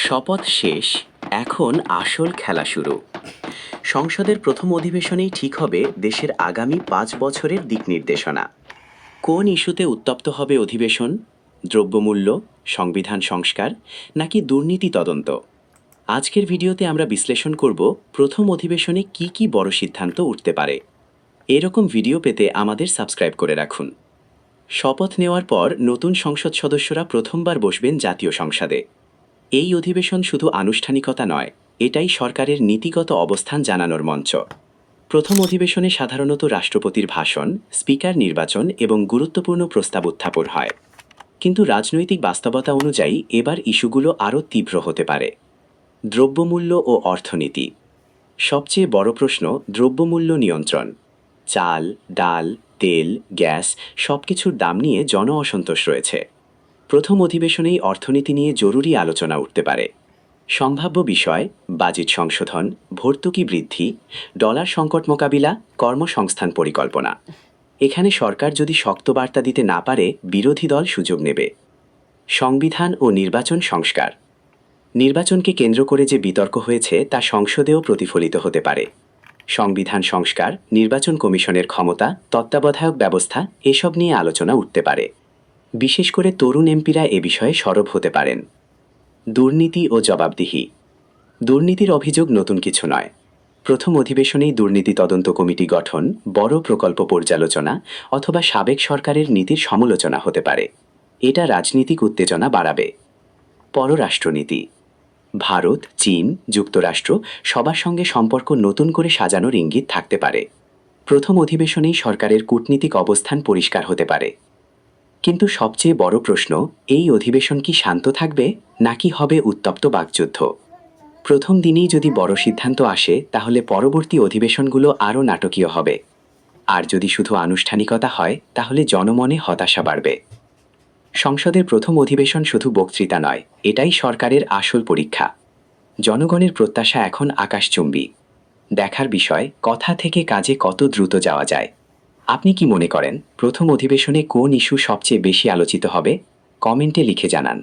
শপথ শেষ, এখন আসল খেলা শুরু। সংসদের প্রথম অধিবেশনেই ঠিক হবে দেশের আগামী ৫ বছরের দিক নির্দেশনা। কোন ইস্যুতে উত্তপ্ত হবে অধিবেশন? দ্রব্যমূল্য, সংবিধান সংস্কার, নাকি দুর্নীতি তদন্ত? আজকের ভিডিওতে আমরা বিশ্লেষণ করব প্রথম অধিবেশনে কি কি বড় সিদ্ধান্ত উঠতে পারে। এরকম ভিডিও পেতে আমাদের সাবস্ক্রাইব করে রাখুন। শপথ নেওয়ার পর নতুন সংসদ সদস্যরা প্রথমবার বসবেন জাতীয় সংসদে। এই অধিবেশন শুধু আনুষ্ঠানিকতা নয়, এটাই সরকারের নীতিগত অবস্থান জানানোর মঞ্চ। প্রথম অধিবেশনে সাধারণত রাষ্ট্রপতির ভাষণ, স্পিকার নির্বাচন এবং গুরুত্বপূর্ণ প্রস্তাব উত্থাপন হয়। কিন্তু রাজনৈতিক বাস্তবতা অনুযায়ী এবার ইস্যুগুলো আরও তীব্র হতে পারে। দ্রব্যমূল্য ও অর্থনীতি। সবচেয়ে বড় প্রশ্ন দ্রব্যমূল্য নিয়ন্ত্রণ। চাল, ডাল, তেল, গ্যাস সবকিছুর দাম নিয়ে জন অসন্তোষ রয়েছে। প্রথম অধিবেশনেই অর্থনীতি নিয়ে জরুরি আলোচনা উঠতে পারে। সম্ভাব্য বিষয়: বাজেট সংশোধন, ভর্তুকি বৃদ্ধি, ডলার সংকট মোকাবিলা, কর্মসংস্থান পরিকল্পনা। এখানে সরকার যদি শক্ত বার্তা দিতে না পারে, বিরোধী দল সুযোগ নেবে। সংবিধান ও নির্বাচন সংস্কার। নির্বাচনকে কেন্দ্র করে যে বিতর্ক হয়েছে তা সংসদেও প্রতিফলিত হতে পারে। সংবিধান সংস্কার, নির্বাচন কমিশনের ক্ষমতা, তত্ত্বাবধায়ক ব্যবস্থা এসব নিয়ে আলোচনা উঠতে পারে। বিশেষ করে তরুণ এমপিরা এ বিষয়ে সরব হতে পারেন। দুর্নীতি ও জবাবদিহি। দুর্নীতির অভিযোগ নতুন কিছু নয়। প্রথম অধিবেশনেই দুর্নীতি তদন্ত কমিটি গঠন, বড় প্রকল্প পর্যালোচনা অথবা সাবেক সরকারের নীতির সমালোচনা হতে পারে। এটা রাজনীতিক উত্তেজনা বাড়াবে। পররাষ্ট্রনীতি। ভারত, চীন, যুক্তরাষ্ট্র সবার সঙ্গে সম্পর্ক নতুন করে সাজানোর ইঙ্গিত থাকতে পারে। প্রথম অধিবেশনেই সরকারের কূটনীতিক অবস্থান পরিষ্কার হতে পারে। কিন্তু সবচেয়ে বড় প্রশ্ন, এই অধিবেশন কি শান্ত থাকবে নাকি হবে উত্তপ্ত বাকযুদ্ধ? প্রথম দিনেই যদি বড় সিদ্ধান্ত আসে তাহলে পরবর্তী অধিবেশনগুলো আরও নাটকীয় হবে। আর যদি শুধু আনুষ্ঠানিকতা হয় তাহলে জনমনে হতাশা বাড়বে। সংসদের প্রথম অধিবেশন শুধু বক্তৃতা নয়, এটাই সরকারের আসল পরীক্ষা। জনগণের প্রত্যাশা এখন আকাশচুম্বী। দেখার বিষয় কথা থেকে কাজে কত দ্রুত যাওয়া যায়। আপনি কি মনে করেন প্রথম অধিবেশনে কোন ইস্যু সবচেয়ে বেশি আলোচিত হবে? কমেন্টে লিখে জানান।